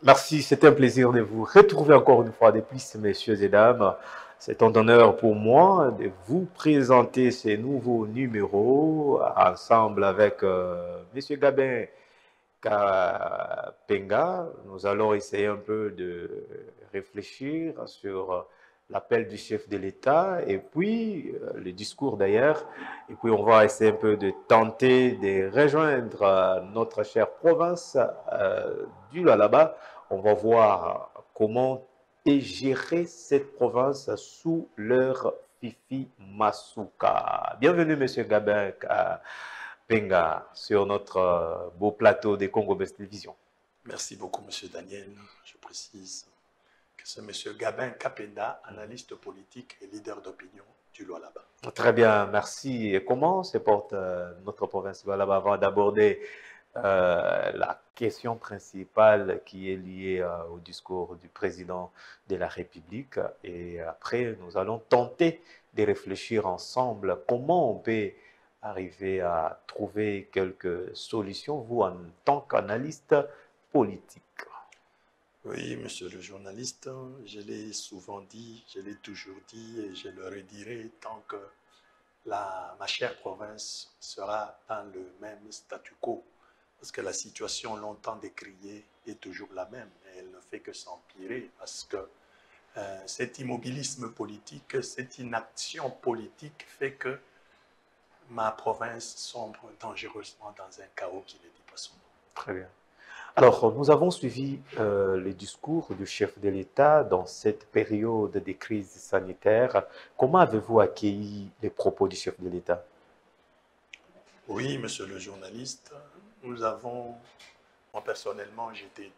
Merci, c'était un plaisir de vous retrouver encore une fois de plus, messieurs et dames. C'est un honneur pour moi de vous présenter ces nouveaux numéros ensemble avec Monsieur Gabin Kapenga. Nous allons essayer un peu de réfléchir sur l'appel du chef de l'État et puis le discours d'ailleurs. Et puis on va essayer un peu de tenter de rejoindre notre chère province du Lualaba. On va voir comment est gérée cette province sous leur Fifi Masuka. Bienvenue, Monsieur Gabin Penga, sur notre beau plateau des Congo Best Télévision. Merci beaucoup, Monsieur Daniel. Je précise que c'est Monsieur Gabin Kapenda, analyste politique et leader d'opinion du Lualaba. Très bien, merci. Et comment se porte notre province du Lualaba avant d'aborder la question principale qui est liée au discours du président de la République? Et après, nous allons tenter de réfléchir ensemble comment on peut arriver à trouver quelques solutions, vous en tant qu'analyste politique. Oui, monsieur le journaliste, je l'ai souvent dit, je l'ai toujours dit et je le redirai tant que ma chère province sera dans le même statu quo. Parce que la situation longtemps décriée est toujours la même et elle ne fait que s'empirer parce que cet immobilisme politique, cette inaction politique fait que ma province sombre dangereusement dans un chaos qui ne dit pas son nom. Très bien. Alors, nous avons suivi les discours du chef de l'État dans cette période de crise sanitaire. Comment avez-vous accueilli les propos du chef de l'État? Oui, monsieur le journaliste, moi personnellement, j'étais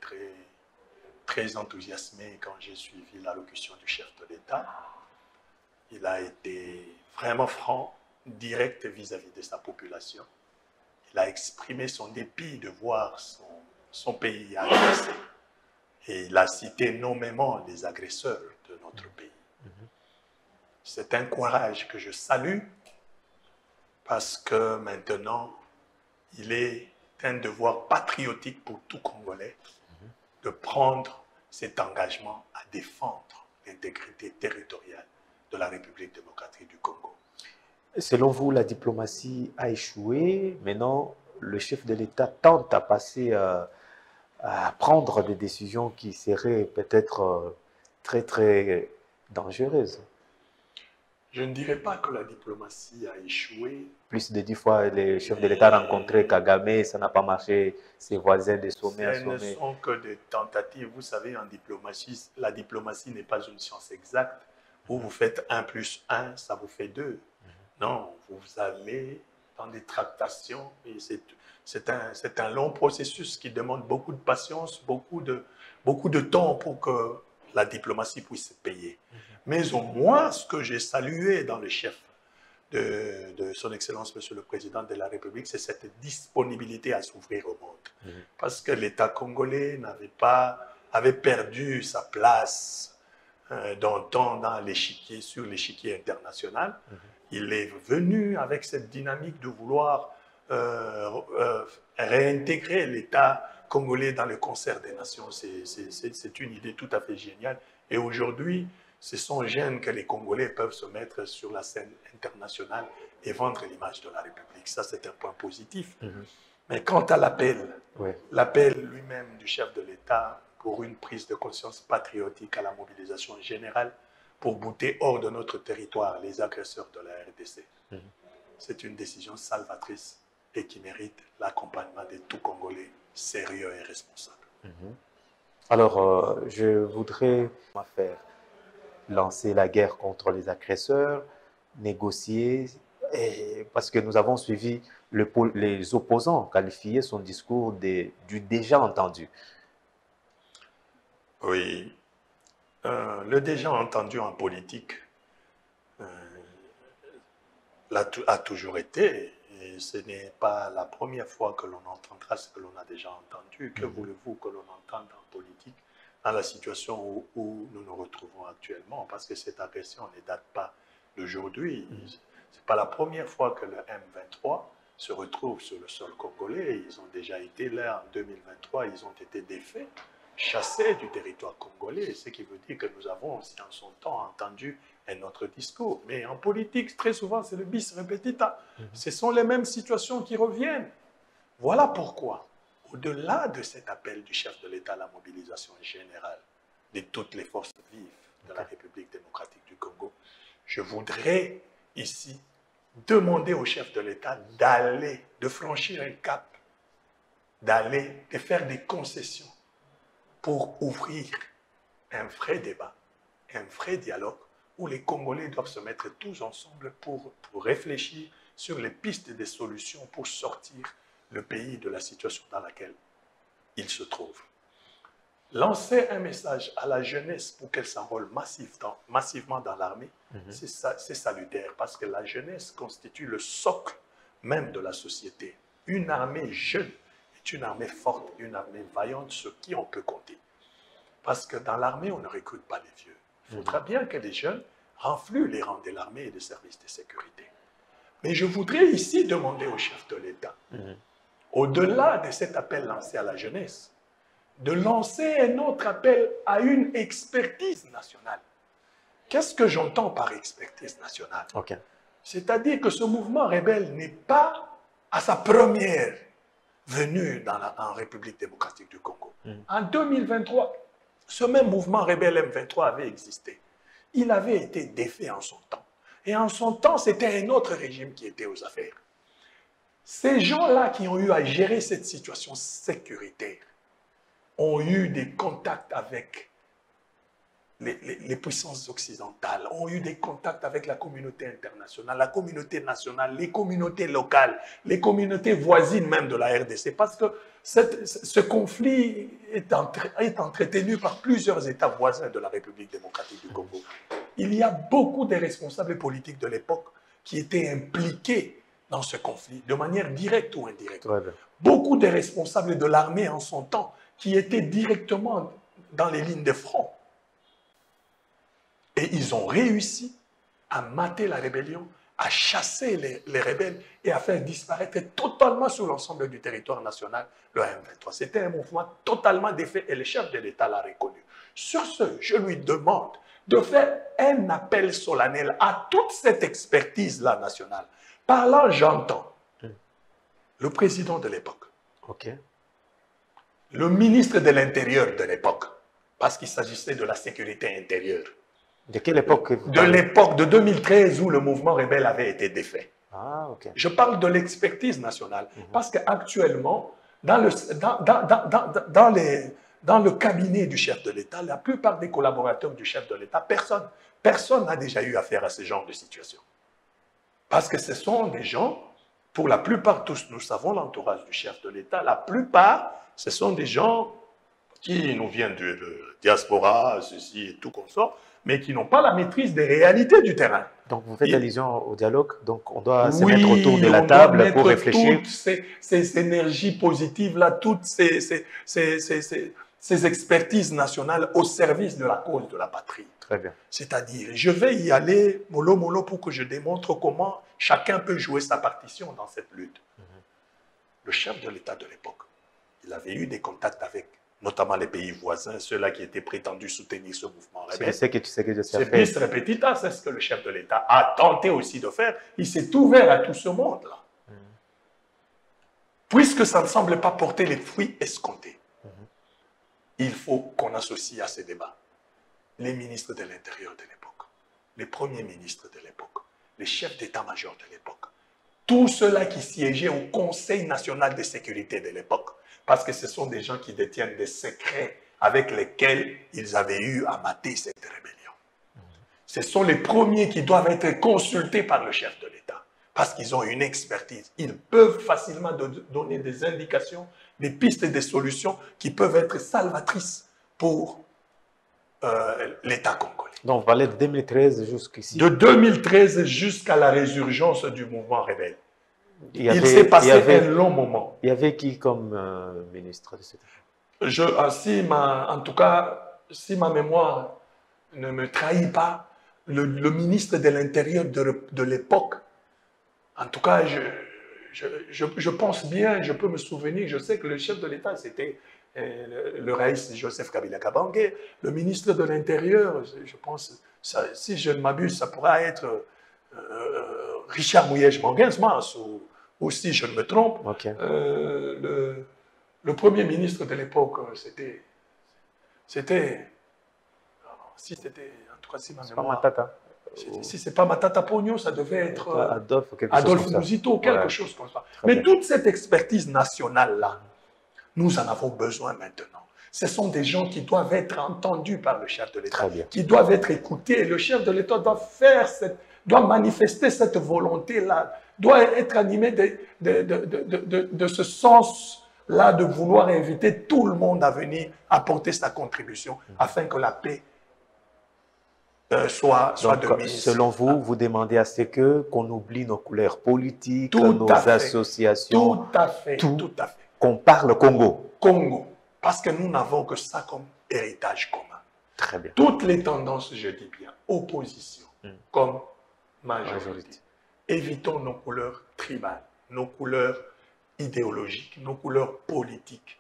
très enthousiasmé quand j'ai suivi l'allocution du chef de l'État. Il a été vraiment franc, direct vis-à-vis de sa population. Il a exprimé son dépit de voir son pays agressé. Et il a cité nommément les agresseurs de notre pays. C'est un courage que je salue parce que maintenant, il est un devoir patriotique pour tout Congolais de prendre cet engagement à défendre l'intégrité territoriale de la République démocratique du Congo. Selon vous, la diplomatie a échoué. Maintenant, le chef de l'État tente à passer à prendre des décisions qui seraient peut-être très dangereuses. Je ne dirais pas que la diplomatie a échoué. Plus de 10 fois, le chef de l'État a rencontré Kagame, ça n'a pas marché, ses voisins de sommet à Ce ne sommet. sont que des tentatives. Vous savez, en diplomatie, la diplomatie n'est pas une science exacte où vous faites 1 plus 1, ça vous fait 2. Non, vous allez dans des tractations et c'est un long processus qui demande beaucoup de patience, beaucoup de temps pour que la diplomatie puisse se payer. Mais au moins, ce que j'ai salué dans le chef de son Excellence, Monsieur le Président de la République, c'est cette disponibilité à s'ouvrir au monde. Parce que l'État congolais avait perdu sa place dans l'échiquier, sur l'échiquier international. Il est venu avec cette dynamique de vouloir réintégrer l'État congolais dans le concert des nations. C'est une idée tout à fait géniale. Et aujourd'hui, ce sont jeunes que les Congolais peuvent se mettre sur la scène internationale et vendre l'image de la République. Ça, c'est un point positif. Mais quant à l'appel lui-même du chef de l'État pour une prise de conscience patriotique à la mobilisation générale pour bouter hors de notre territoire les agresseurs de la RDC, c'est une décision salvatrice et qui mérite l'accompagnement de tout Congolais sérieux et responsable. Alors, je voudrais faire lancer la guerre contre les agresseurs, négocier, parce que nous avons suivi les opposants qualifier son discours du déjà entendu. Oui, le déjà entendu en politique a toujours été, et ce n'est pas la première fois que l'on entendra ce que l'on a déjà entendu. Que voulez-vous que l'on entende en politique dans la situation où nous nous retrouvons actuellement? Parce que cette agression ne date pas d'aujourd'hui. Ce n'est pas la première fois que le M23 se retrouve sur le sol congolais. Ils ont déjà été là en 2023, ils ont été défaits. chassés du territoire congolais, ce qui veut dire que nous avons aussi en son temps entendu un autre discours. Mais en politique, très souvent, c'est le bis repetita. Ce sont les mêmes situations qui reviennent. Voilà pourquoi, au-delà de cet appel du chef de l'État à la mobilisation générale de toutes les forces vives de la République démocratique du Congo, je voudrais ici demander au chef de l'État d'aller, de franchir un cap, d'aller, de faire des concessions pour ouvrir un vrai débat, un vrai dialogue où les Congolais doivent se mettre tous ensemble pour réfléchir sur les pistes des solutions pour sortir le pays de la situation dans laquelle il se trouve. Lancer un message à la jeunesse pour qu'elle s'enrôle massivement dans l'armée, c'est salutaire parce que la jeunesse constitue le socle même de la société. Une armée jeune est une armée forte, une armée vaillante sur qui on peut compter. Parce que dans l'armée, on ne recrute pas les vieux. Il faudra bien que les jeunes renfluent les rangs de l'armée et des services de sécurité. Mais je voudrais ici demander au chef de l'État, au-delà de cet appel lancé à la jeunesse, de lancer un autre appel à une expertise nationale. Qu'est-ce que j'entends par expertise nationale? C'est-à-dire que ce mouvement rebelle n'est pas à sa première venue en République démocratique du Congo. En 2023, ce même mouvement rebelle M23 avait existé. Il avait été défait en son temps. Et en son temps, c'était un autre régime qui était aux affaires. Ces gens-là qui ont eu à gérer cette situation sécuritaire ont eu des contacts avec les puissances occidentales, ont eu des contacts avec la communauté internationale, la communauté nationale, les communautés locales, les communautés voisines même de la RDC, parce que ce conflit est entretenu par plusieurs États voisins de la République démocratique du Congo. Il y a beaucoup de responsables politiques de l'époque qui étaient impliqués dans ce conflit, de manière directe ou indirecte. Beaucoup de responsables de l'armée en son temps qui étaient directement dans les lignes de front. Et ils ont réussi à mater la rébellion, à chasser les rebelles et à faire disparaître totalement sur l'ensemble du territoire national le M23. C'était un mouvement totalement défait et le chef de l'État l'a reconnu. Sur ce, je lui demande de faire un appel solennel à toute cette expertise-là nationale. Par là, j'entends le président de l'époque, le ministre de l'Intérieur de l'époque, parce qu'il s'agissait de la sécurité intérieure. De quelle époque? De l'époque de 2013 où le mouvement rebelle avait été défait. Je parle de l'expertise nationale parce qu'actuellement, dans le cabinet du chef de l'État, la plupart des collaborateurs du chef de l'État, personne n'a déjà eu affaire à ce genre de situation. Parce que ce sont des gens, pour la plupart, tous nous savons l'entourage du chef de l'État, la plupart, ce sont des gens qui nous viennent de diaspora, ceci et tout consort, mais qui n'ont pas la maîtrise des réalités du terrain. Donc, vous faites allusion au dialogue, donc on doit se mettre autour de la table pour réfléchir. Toutes ces énergies positives-là, toutes ces expertises nationales au service de la cause de la patrie. Très bien. C'est-à-dire, je vais y aller mollo mollo pour que je démontre comment chacun peut jouer sa partition dans cette lutte. Le chef de l'État de l'époque, il avait eu des contacts avec notamment les pays voisins, ceux-là qui étaient prétendus soutenir ce mouvement rebelle. C'est bis repetita, c'est ce que le chef de l'État a tenté aussi de faire. Il s'est ouvert à tout ce monde-là. Puisque ça ne semble pas porter les fruits escomptés, il faut qu'on associe à ces débats les ministres de l'Intérieur de l'époque, les premiers ministres de l'époque, les chefs d'état-major de l'époque, tous ceux-là qui siégeaient au Conseil national de sécurité de l'époque, parce que ce sont des gens qui détiennent des secrets avec lesquels ils avaient eu à mater cette rébellion. Ce sont les premiers qui doivent être consultés par le chef de l'État, parce qu'ils ont une expertise. Ils peuvent facilement donner des indications, des pistes et des solutions qui peuvent être salvatrices pour l'État congolais. Donc, vous parlez de 2013 jusqu'ici. De 2013 jusqu'à la résurgence du mouvement rebelle. Il s'est passé un long moment. Il y avait qui comme ministre de cette époque? En tout cas, si ma mémoire ne me trahit pas, le ministre de l'Intérieur de l'époque, en tout cas, je pense bien, je peux me souvenir, je sais que le chef de l'État, c'était le Raïs Joseph Kabila Kabange, le ministre de l'Intérieur, je pense, ça, si je ne m'abuse, ça pourra être Richard Mouyej-Manguinzmas, ou si je ne me trompe, Okay. Le Premier ministre de l'époque, c'était, si c'était, en tout cas, si ma C'est pas mémoire, Matata. si c'est pas Matata Pogno, ça devait être Adolphe, quelque Adolphe chose comme Mouzito, ça. quelque Ouais. chose comme ça. Très Mais bien. toute cette expertise nationale-là, nous en avons besoin maintenant. Ce sont des gens qui doivent être entendus par le chef de l'État, Très bien. qui doivent être écoutés. Le chef de l'État doit manifester cette volonté-là, doit être animé de ce sens-là de vouloir inviter tout le monde à venir apporter sa contribution afin que la paix soit Donc, de mise. selon vous, vous demandez à ce que qu'on oublie nos couleurs politiques, Tout nos à fait. associations, Tout à fait, tout. tout à fait. qu'on parle Congo. Congo, parce que nous n'avons que ça comme héritage commun. Très bien. Toutes les tendances, je dis bien, opposition comme majorité. Évitons nos couleurs tribales, nos couleurs idéologiques, nos couleurs politiques.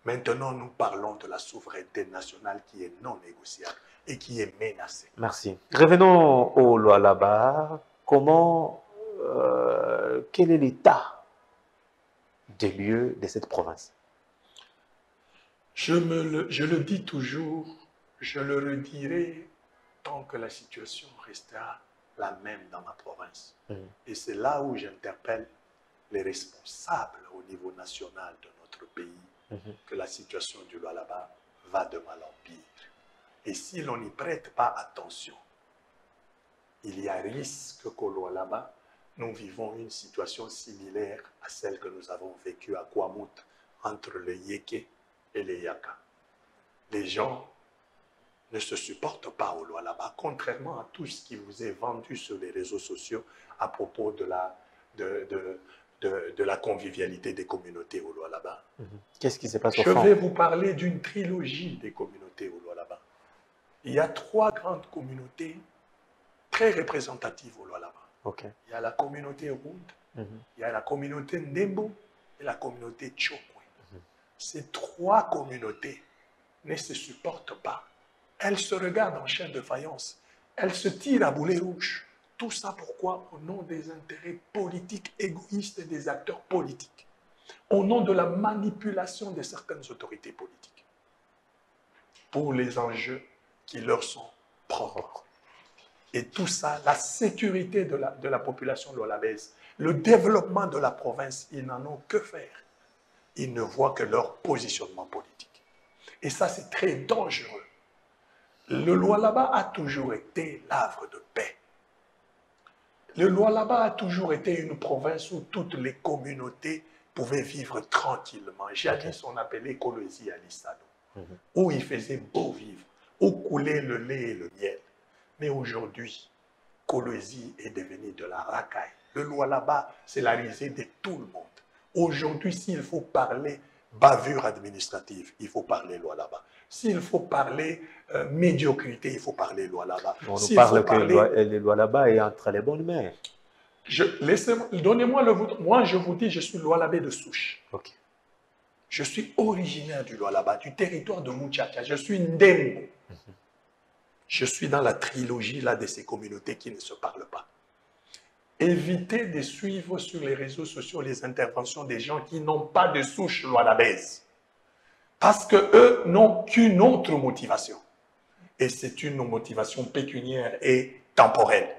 Maintenant, nous parlons de la souveraineté nationale qui est non négociable et qui est menacée. Merci. Revenons au Lualaba. Quel est l'état des lieux de cette province? Je le dis toujours, je le redirai tant que la situation restera la même dans ma province. Et c'est là où j'interpelle les responsables au niveau national de notre pays que la situation du Lualaba va de mal en pire. Et si l'on n'y prête pas attention, il y a risque qu'au Lualaba, nous vivons une situation similaire à celle que nous avons vécue à Kwamut entre les Yéké et les Yaka. Les gens ne se supportent pas au Lualaba, contrairement à tout ce qui vous est vendu sur les réseaux sociaux à propos de la convivialité des communautés au Lualaba. Qu'est-ce qui se passe au fond? Je vais vous parler d'une trilogie des communautés au Lualaba. Il y a 3 grandes communautés très représentatives au Lualaba. Okay. Il y a la communauté Round, il y a la communauté Ndembo et la communauté Tchokwe. Ces 3 communautés ne se supportent pas. Elles se regardent en chaîne de faïence. Elles se tirent à boulet rouge. Tout ça pourquoi? Au nom des intérêts politiques égoïstes des acteurs politiques. Au nom de la manipulation de certaines autorités politiques. Pour les enjeux qui leur sont propres. Et tout ça, la sécurité de la population lualabaise, le développement de la province, ils n'en ont que faire. Ils ne voient que leur positionnement politique. Et ça, c'est très dangereux. Le Lualaba a toujours été l'havre de paix. Le Lualaba a toujours été une province où toutes les communautés pouvaient vivre tranquillement. Jadis, on appelait Kolwezi Alissado, où il faisait beau vivre, où coulait le lait et le miel. Mais aujourd'hui, Kolwezi est devenu de la racaille. Le Lualaba, c'est la risée de tout le monde. Aujourd'hui, s'il faut parler bavure administrative, il faut parler Lualaba. S'il faut parler médiocrité, il faut parler Lualaba. On nous parle que le Lualaba est entre les bonnes mains. Donnez-moi le vôtre. Moi, je vous dis, je suis Lualabé de souche. Okay. Je suis originaire du Lualaba, du territoire de Muchacha. Je suis Ndembo. Je suis dans la trilogie là, de ces communautés qui ne se parlent pas. Évitez de suivre sur les réseaux sociaux les interventions des gens qui n'ont pas de souche lualabaise. Parce qu'eux n'ont qu'une autre motivation. Et c'est une motivation pécuniaire et temporelle.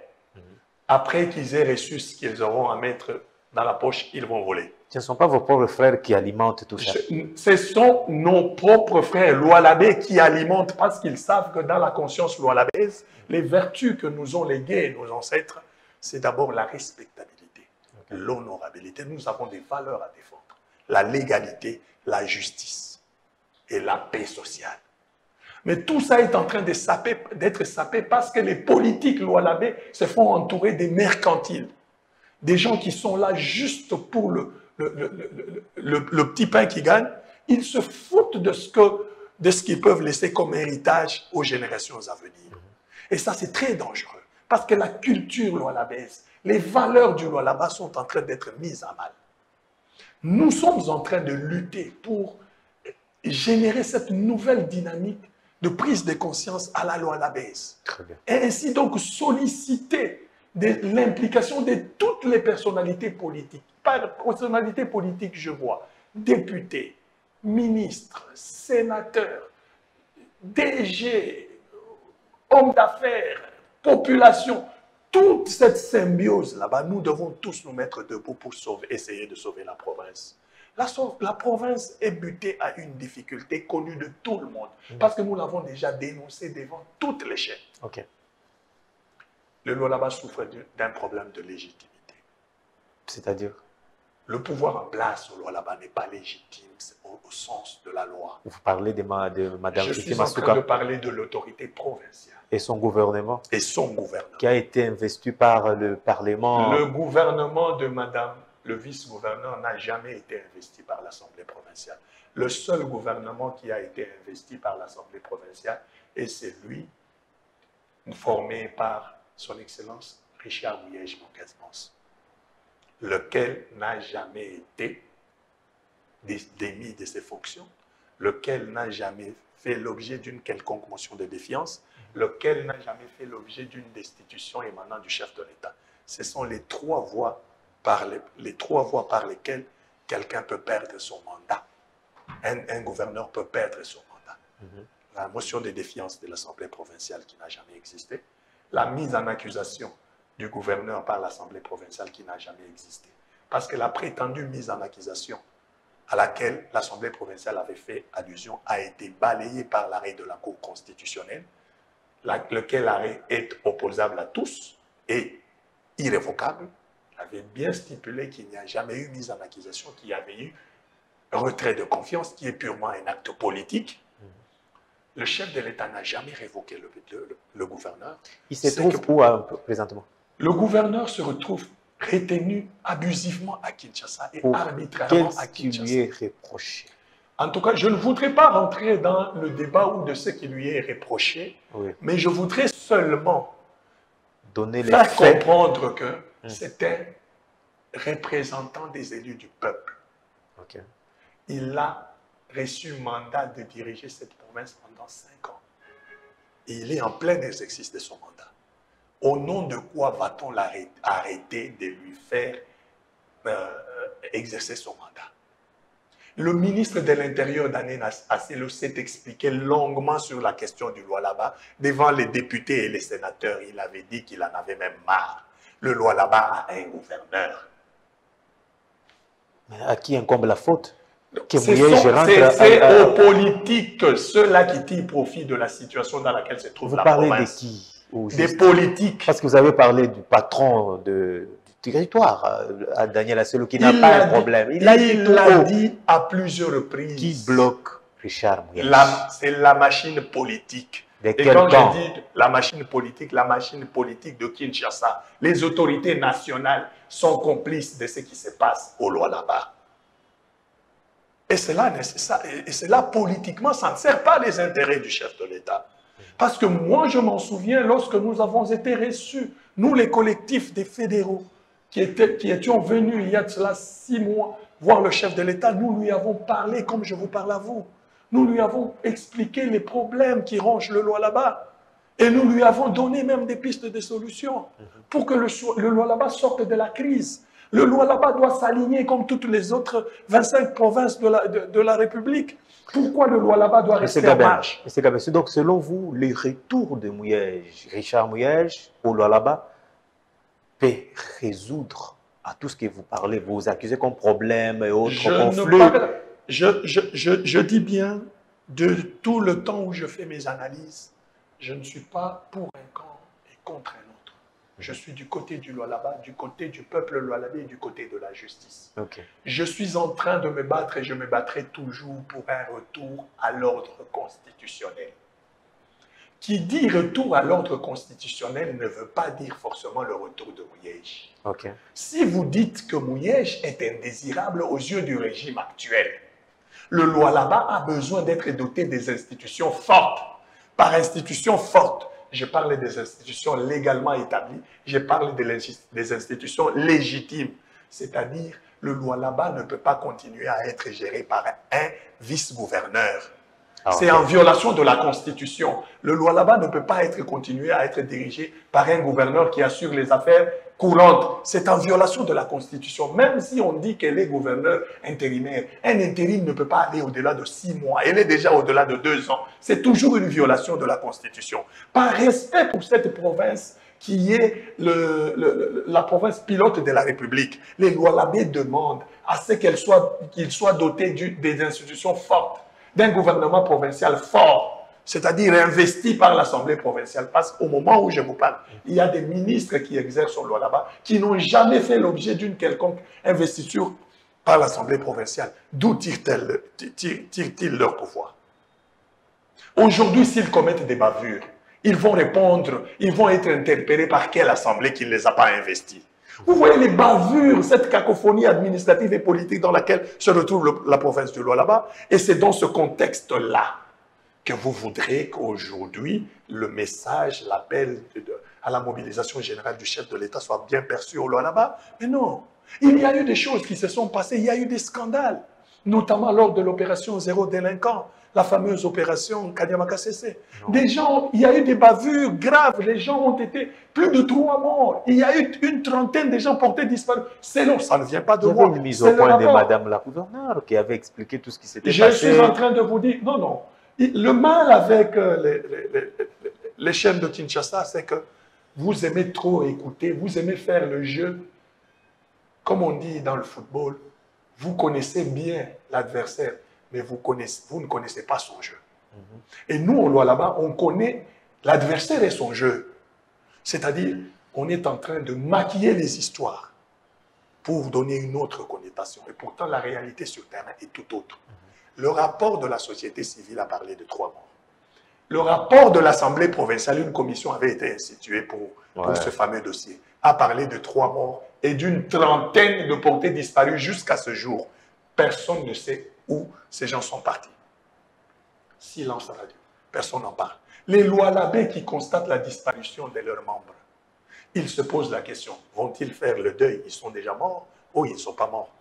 Après qu'ils aient reçu ce qu'ils auront à mettre dans la poche, ils vont voler. Ce ne sont pas vos propres frères qui alimentent tout ça. Ce sont nos propres frères lualabés qui alimentent parce qu'ils savent que dans la conscience lualabaise, les vertus que nous ont léguées nos ancêtres, c'est d'abord la respectabilité, l'honorabilité. Nous avons des valeurs à défendre. La légalité, la justice et la paix sociale. Mais tout ça est en train d'être sapé parce que les politiques lualabés se font entourer des mercantiles. Des gens qui sont là juste pour le petit pain qu'ils gagnent. Ils se foutent de ce qu'ils peuvent laisser comme héritage aux générations à venir. Et ça, c'est très dangereux. Parce que la culture lualabaise, les valeurs du Lualaba sont en train d'être mises à mal. Nous sommes en train de lutter pour générer cette nouvelle dynamique de prise de conscience à la loi Labès. Très bien. Et ainsi donc solliciter l'implication de toutes les personnalités politiques. Par personnalité politique, je vois députés, ministres, sénateurs, DG, hommes d'affaires, population, toute cette symbiose là-bas, nous devons tous nous mettre debout pour essayer de sauver la province. La province est butée à une difficulté connue de tout le monde, parce que nous l'avons déjà dénoncé devant toutes les chaînes. Ok. Le Lualaba souffre d'un problème de légitimité. C'est-à-dire? Le pouvoir en place au Lualaba n'est pas légitime au sens de la loi. Vous parlez de Mme Je suis en train de parler de l'autorité provinciale. Et son gouvernement? Et son gouvernement. Qui a été investi par le Parlement. Le gouvernement de Madame le vice-gouverneur n'a jamais été investi par l'Assemblée provinciale. Le seul gouvernement qui a été investi par l'Assemblée provinciale est celui formé par son Excellence Richard Mouyej Monkazmans, lequel n'a jamais été démis de ses fonctions, lequel n'a jamais fait l'objet d'une quelconque motion de défiance, lequel n'a jamais fait l'objet d'une destitution émanant du chef de l'État. Ce sont les trois voies par lesquelles quelqu'un peut perdre son mandat. Un gouverneur peut perdre son mandat. La motion de défiance de l'Assemblée provinciale qui n'a jamais existé, la mise en accusation du gouverneur par l'Assemblée provinciale qui n'a jamais existé. Parce que la prétendue mise en accusation à laquelle l'Assemblée provinciale avait fait allusion a été balayée par l'arrêt de la Cour constitutionnelle, lequel arrêt est opposable à tous et irrévocable, avait bien stipulé qu'il n'y a jamais eu mise en accusation, qu'il y avait eu retrait de confiance qui est purement un acte politique. Le chef de l'État n'a jamais révoqué le gouverneur. Il se trouve où présentement? Le gouverneur se retrouve retenu abusivement à Kinshasa et arbitrairement à Kinshasa. Qu'est-ce qui lui est reproché? En tout cas, je ne voudrais pas rentrer dans le débat ou de ce qui lui est reproché, mais je voudrais seulement faire comprendre que c'est un représentant des élus du peuple. Il a reçu mandat de diriger cette province pendant 5 ans. Et il est en plein exercice de son mandat. Au nom de quoi va-t-on arrêter de lui faire exercer son mandat? Le ministre de l'Intérieur, Daniel Asselo, s'est expliqué longuement sur la question du Lualaba devant les députés et les sénateurs. Il avait dit qu'il en avait même marre. Le Lualaba a un gouverneur. Mais à qui incombe la faute? C'est aux politiques, ceux-là qui tirent profit de la situation dans laquelle se trouve la province. Vous parlez de qui? Des politiques. Parce que vous avez parlé du patron du territoire, à Daniel Asselo, qui n'a pas un problème. Il l'a dit à plusieurs reprises. Qui bloque Richard Mouyej? C'est la machine politique. Et quand je dis la machine politique de Kinshasa, les autorités nationales sont complices de ce qui se passe au Lualaba. Et cela, politiquement, ça ne sert pas les intérêts du chef de l'État. Parce que moi, je m'en souviens, lorsque nous avons été reçus, nous, les collectifs des fédéraux, qui étions venus il y a de cela 6 mois, voir le chef de l'État, nous lui avons parlé comme je vous parle à vous. Nous lui avons expliqué les problèmes qui rongent le Lualaba. Et nous lui avons donné même des pistes de solutions pour que le Lualaba sorte de la crise. Le Lualaba doit s'aligner comme toutes les autres 25 provinces de la République. Pourquoi le Lualaba doit rester en marche? Donc, selon vous, le retour de Richard Mouyej au Lualaba peut résoudre à tout ce que vous parlez, vous accusez comme problème et autres conflits? Je dis bien, de tout le temps où je fais mes analyses, je ne suis pas pour un camp et contre un autre. Je suis du côté du Lualaba, du côté du peuple lualabais et du côté de la justice. Je suis en train de me battre et je me battrai toujours pour un retour à l'ordre constitutionnel. Qui dit retour à l'ordre constitutionnel ne veut pas dire forcément le retour de Mouyej. Si vous dites que Mouyej est indésirable aux yeux du régime actuel, le Lualaba a besoin d'être doté des institutions fortes. Par institutions fortes, je parle des institutions légalement établies, je parle des institutions légitimes. C'est-à-dire, le Lualaba ne peut pas continuer à être géré par un vice-gouverneur. C'est en violation de la Constitution. Le Lualaba ne peut pas continuer à être dirigé par un gouverneur qui assure les affaires courantes. C'est en violation de la Constitution. Même si on dit qu'elle est gouverneur intérimaire, un intérim ne peut pas aller au-delà de 6 mois. Elle est déjà au-delà de 2 ans. C'est toujours une violation de la Constitution. Par respect pour cette province, qui est la province pilote de la République, les Lualabés demandent à ce qu'ils soient dotés des institutions fortes, d'un gouvernement provincial fort, c'est-à-dire investi par l'Assemblée provinciale. Parce qu'au moment où je vous parle, il y a des ministres qui exercent au Lualaba qui n'ont jamais fait l'objet d'une quelconque investiture par l'Assemblée provinciale. D'où tirent-ils leur pouvoir? Aujourd'hui, s'ils commettent des bavures, ils vont répondre, ils vont être interpellés par quelle assemblée qui ne les a pas investis? Vous voyez les bavures, cette cacophonie administrative et politique dans laquelle se retrouve la province du Lualaba. Et c'est dans ce contexte-là que vous voudrez qu'aujourd'hui, le message, l'appel à la mobilisation générale du chef de l'État soit bien perçu au Lualaba. Mais non, il y a eu des choses qui se sont passées, il y a eu des scandales, notamment lors de l'opération Zéro Délinquant, la fameuse opération Kanyama-Kassese. Des gens, il y a eu des bavures graves, les gens ont été plus de 3 morts. Il y a eu une trentaine de gens portés disparus. C'est long, ça ne vient pas de moi. Il y avait une mise au point de Madame la gouverneure qui avait expliqué tout ce qui s'était passé. Je suis en train de vous dire, non, non. Le mal avec les chaînes de Kinshasa, c'est que vous aimez trop écouter, vous aimez faire le jeu. Comme on dit dans le football, vous connaissez bien l'adversaire, mais vous ne connaissez pas son jeu. Et nous, au Lualaba, on connaît l'adversaire et son jeu. C'est-à-dire, on est en train de maquiller les histoires pour donner une autre connotation. Et pourtant, la réalité sur terrain est tout autre. Le rapport de la société civile a parlé de 3 morts. Le rapport de l'Assemblée provinciale, une commission avait été instituée pour ce fameux dossier, a parlé de 3 morts et d'une trentaine de portés disparus jusqu'à ce jour. Personne ne sait où ces gens sont partis. Silence radio. Personne n'en parle. Les Lualabés qui constatent la disparition de leurs membres, ils se posent la question, vont-ils faire le deuil? Ils sont déjà morts ou ils ne sont pas morts?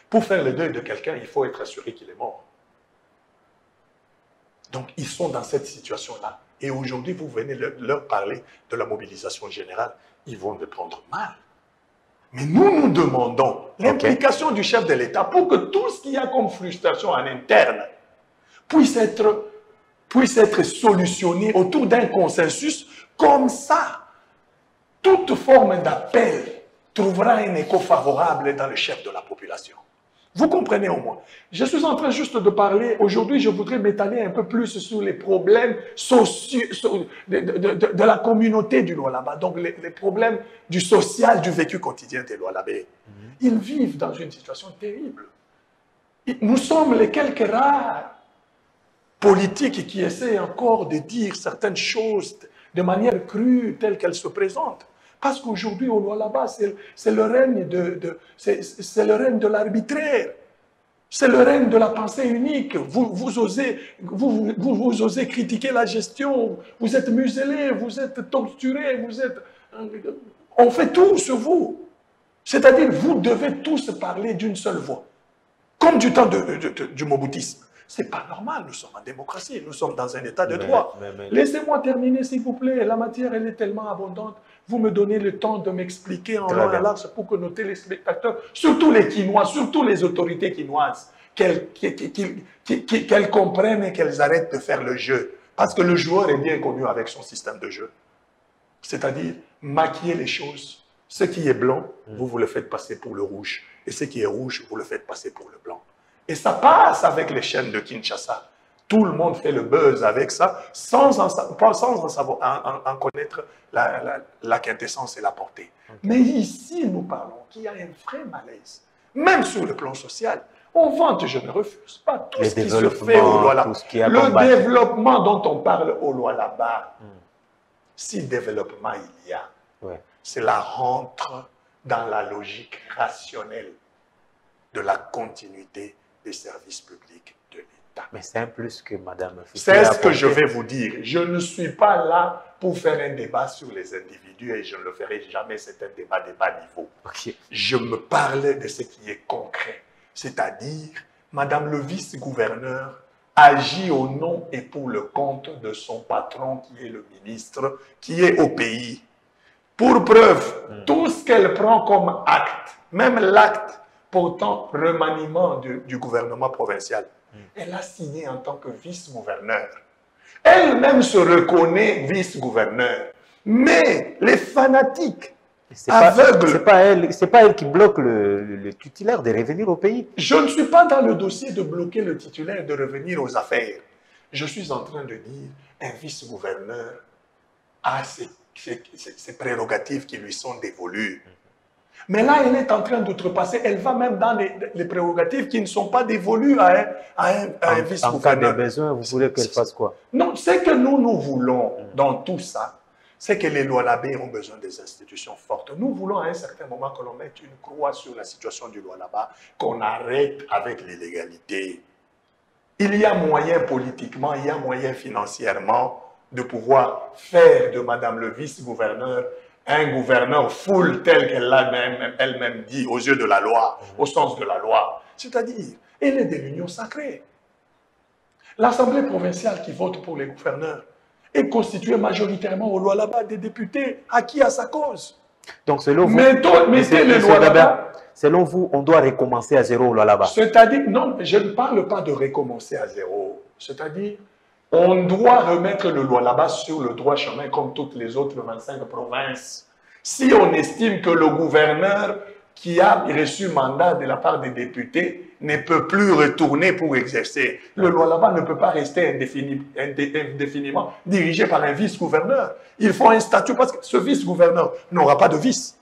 Pour faire le deuil de quelqu'un, il faut être assuré qu'il est mort. Donc, ils sont dans cette situation-là. Et aujourd'hui, vous venez leur parler de la mobilisation générale. Ils vont le prendre mal. Mais nous demandons l'implication du chef de l'État pour que tout ce qu'il y a comme frustration en interne puisse être solutionné autour d'un consensus. Comme ça, toute forme d'appel trouvera un écho favorable dans le chef de la population. Vous comprenez au moins. Je suis en train juste de parler, aujourd'hui je voudrais m'étaler un peu plus sur les problèmes sociaux de la communauté du Lualaba, donc les problèmes du social, du vécu quotidien des Lualabés. Ils vivent dans une situation terrible. Nous sommes les quelques rares politiques qui essaient encore de dire certaines choses de manière crue, telles qu'elles se présentent. Parce qu'aujourd'hui, au Lualaba, c'est le règne de l'arbitraire. C'est le règne de la pensée unique. Vous osez critiquer la gestion. Vous êtes muselé, vous êtes torturé, on fait tout sur vous. C'est-à-dire, vous devez tous parler d'une seule voix. Comme du temps du Mobutisme. C'est pas normal, nous sommes en démocratie, nous sommes dans un état de droit. Laissez-moi terminer, s'il vous plaît. La matière, elle est tellement abondante. Vous me donnez le temps de m'expliquer en long et en large pour que nos téléspectateurs, surtout les Quinois, surtout les autorités quinoises, qu'elles comprennent et qu'elles arrêtent de faire le jeu. Parce que le joueur est bien connu avec son système de jeu. C'est-à-dire maquiller les choses. Ce qui est blanc, vous le faites passer pour le rouge. Et ce qui est rouge, vous le faites passer pour le blanc. Et ça passe avec les chaînes de Kinshasa. Tout le monde fait le buzz avec ça, sans en connaître la quintessence et la portée. Mais ici, nous parlons qu'il y a un vrai malaise. Même sur le plan social, on vante, je ne refuse pas, tout ce qui se fait au Lualaba. Le développement dont on parle au Lualaba, si développement il y a, cela rentre dans la logique rationnelle de la continuité des services publics de l'État. Mais c'est un plus que Madame Fifi C'est a ce que je apporté. vais vous dire. Je ne suis pas là pour faire un débat sur les individus et je ne le ferai jamais. C'est un débat de bas niveau. Ok. Je me parlais de ce qui est concret. C'est-à-dire, Madame le vice-gouverneur agit au nom et pour le compte de son patron qui est le ministre, qui est au pays. Pour preuve, tout ce qu'elle prend comme acte, même l'acte portant remaniement du gouvernement provincial, elle a signé en tant que vice-gouverneur. Elle-même se reconnaît vice-gouverneur. Mais les fanatiques aveugles... C'est pas elle qui bloque le titulaire de revenir au pays. Je ne suis pas dans le dossier de bloquer le titulaire de revenir aux affaires. Je suis en train de dire un vice-gouverneur a ses prérogatives qui lui sont dévolues. Mais là, elle est en train d'outrepasser. Elle va même dans les prérogatives qui ne sont pas dévolues à un vice-gouverneur. En cas de besoin, vous voulez qu'elle fasse quoi? Non, ce que nous voulons dans tout ça, c'est que les Lualabés ont besoin des institutions fortes. Nous voulons à un certain moment que l'on mette une croix sur la situation du Lualaba, qu'on arrête avec l'illégalité. Il y a moyen politiquement, il y a moyen financièrement de pouvoir faire de Madame le vice-gouverneur un gouverneur full tel qu'elle l'a elle-même dit aux yeux de la loi, au sens de la loi. C'est-à-dire, elle est de l'union sacrée. L'Assemblée provinciale qui vote pour les gouverneurs est constituée majoritairement au Lualaba des députés acquis à sa cause. Donc, selon vous, mettez les Lualaba. Selon vous, on doit recommencer à zéro au Lualaba. C'est-à-dire, non, je ne parle pas de recommencer à zéro. C'est-à-dire, on doit remettre le Lualaba sur le droit chemin comme toutes les autres 25 provinces. Si on estime que le gouverneur qui a reçu mandat de la part des députés ne peut plus retourner pour exercer, le Lualaba ne peut pas rester indéfiniment dirigé par un vice-gouverneur. Il faut un statut parce que ce vice-gouverneur n'aura pas de vice.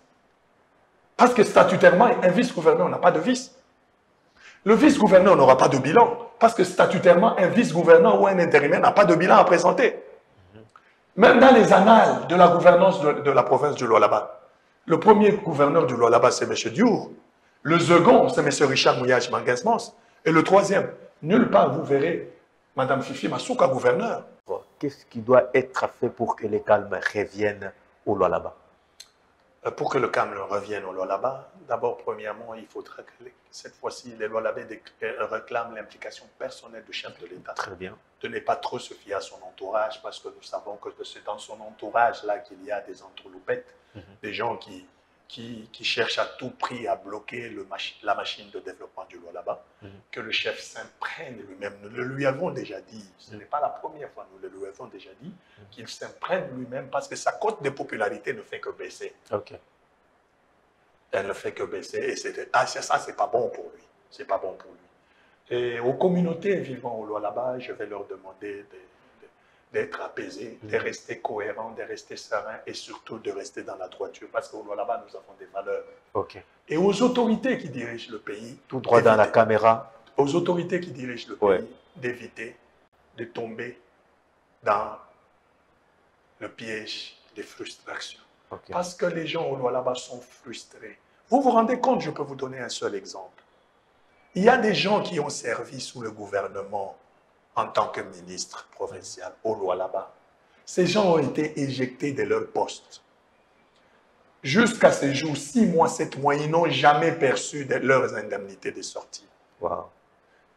Parce que statutairement, un vice-gouverneur n'a pas de vice. Le vice-gouverneur n'aura pas de bilan, parce que statutairement, un vice-gouverneur ou un intérimaire n'a pas de bilan à présenter. Même dans les annales de la gouvernance de la province du Lualaba, le premier gouverneur du Lualaba, c'est M. Diour. Le second, c'est M. Richard Mouyage Manguesmans. Et le troisième, nulle part vous verrez Mme Fifi Masuka, gouverneur. Qu'est-ce qui doit être fait pour que les calmes reviennent au Lualaba? Pour que le calme revienne au Lualaba, d'abord, premièrement, il faudra que cette fois-ci, les Lualabés réclament l'implication personnelle du chef de l'État. Très bien. De ne pas trop se fier à son entourage, parce que nous savons que c'est dans son entourage-là qu'il y a des entourloupettes, des gens qui cherchent à tout prix à bloquer la machine de développement du Lualaba, que le chef s'imprègne lui-même. Nous le lui avons déjà dit, ce n'est pas la première fois, nous le lui avons déjà dit, qu'il s'imprègne lui-même parce que sa cote de popularité ne fait que baisser. Ok. Elle ne fait que baisser et ça, c'est pas bon pour lui. C'est pas bon pour lui. Et aux communautés vivant au Lualaba, je vais leur demander d'être apaisés, de rester cohérents, de rester sereins et surtout de rester dans la droiture parce qu'au Lualaba, nous avons des valeurs. Ok. Et aux autorités qui dirigent le pays, tout droit dans la caméra, aux autorités qui dirigent le pays, d'éviter de tomber dans le piège des frustrations. Okay. Parce que les gens au Lualaba sont frustrés. Vous vous rendez compte, je peux vous donner un seul exemple. Il y a des gens qui ont servi sous le gouvernement en tant que ministre provincial au Lualaba. Ces gens ont été éjectés de leur poste. Jusqu'à ce jour, 6 mois, 7 mois, ils n'ont jamais perçu leurs indemnités de sortie. Wow.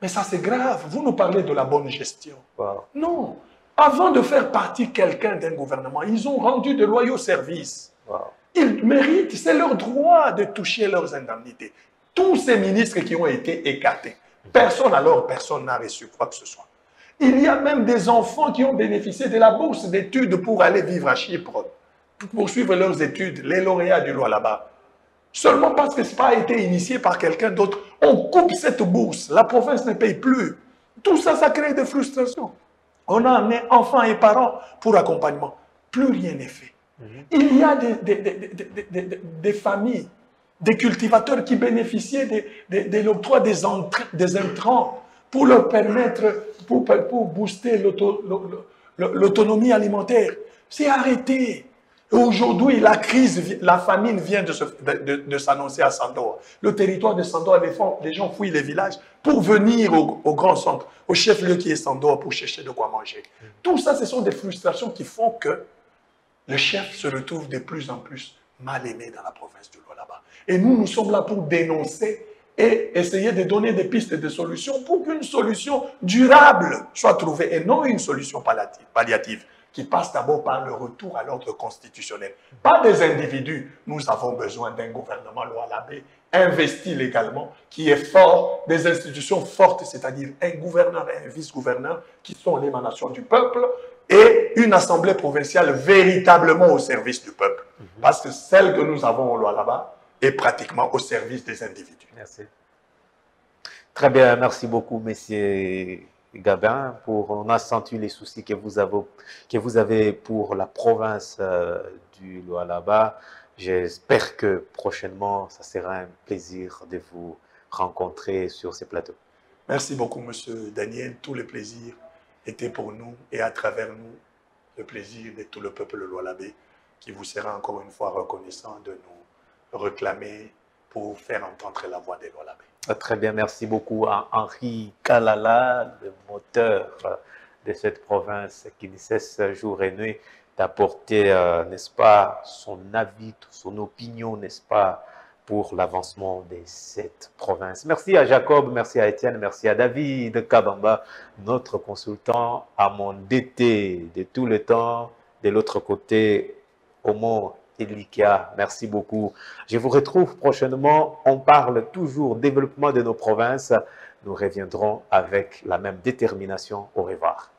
Mais ça, c'est grave. Vous nous parlez de la bonne gestion. Wow. Non. Avant de faire partie quelqu'un d'un gouvernement, ils ont rendu de loyaux services. Wow. Ils méritent, c'est leur droit de toucher leurs indemnités. Tous ces ministres qui ont été écartés, personne n'a reçu quoi que ce soit. Il y a même des enfants qui ont bénéficié de la bourse d'études pour aller vivre à Chypre, pour poursuivre leurs études, les lauréats du Lualaba. Seulement parce que ce n'a pas été initié par quelqu'un d'autre, on coupe cette bourse, la province ne paye plus. Tout ça, ça crée des frustrations. On a amené enfants et parents pour accompagnement. Plus rien n'est fait. Il y a des familles, des cultivateurs qui bénéficiaient de l'octroi des intrants pour leur permettre, pour booster l'autonomie alimentaire. C'est arrêté. Et aujourd'hui, la crise, la famine vient de s'annoncer à Sandor. Le territoire de Sandor, les gens fouillent les villages pour venir au grand centre, au chef-lieu qui est Sandor, pour chercher de quoi manger. Tout ça, ce sont des frustrations qui font que le chef se retrouve de plus en plus mal aimé dans la province du Lualaba. Et nous, nous sommes là pour dénoncer et essayer de donner des pistes de solutions pour qu'une solution durable soit trouvée et non une solution palliative qui passe d'abord par le retour à l'ordre constitutionnel. Pas des individus. Nous avons besoin d'un gouvernement Lualabé investi légalement, qui est fort, des institutions fortes, c'est-à-dire un gouverneur et un vice-gouverneur qui sont l'émanation du peuple et une assemblée provinciale véritablement au service du peuple. Parce que celle que nous avons au Lualaba est pratiquement au service des individus. Merci. Très bien, merci beaucoup, messieurs Gabin. On a senti les soucis que vous avez pour la province du Lualaba. J'espère que prochainement, ça sera un plaisir de vous rencontrer sur ces plateaux. Merci beaucoup, monsieur Daniel. Tout le plaisir était pour nous et à travers nous, le plaisir de tout le peuple lualabé qui vous sera encore une fois reconnaissant de nous réclamer pour faire entendre la voix des Lualabés. Très bien, merci beaucoup à Henri Kalala, le moteur de cette province qui ne cesse jour et nuit d'apporter, n'est-ce pas, son avis, son opinion, n'est-ce pas, pour l'avancement de cette province. Merci à Jacob, merci à Étienne, merci à David Kabamba, notre consultant à mon DT de tout le temps, de l'autre côté, Omo Elikia. Merci beaucoup. Je vous retrouve prochainement. On parle toujours développement de nos provinces. Nous reviendrons avec la même détermination. Au revoir.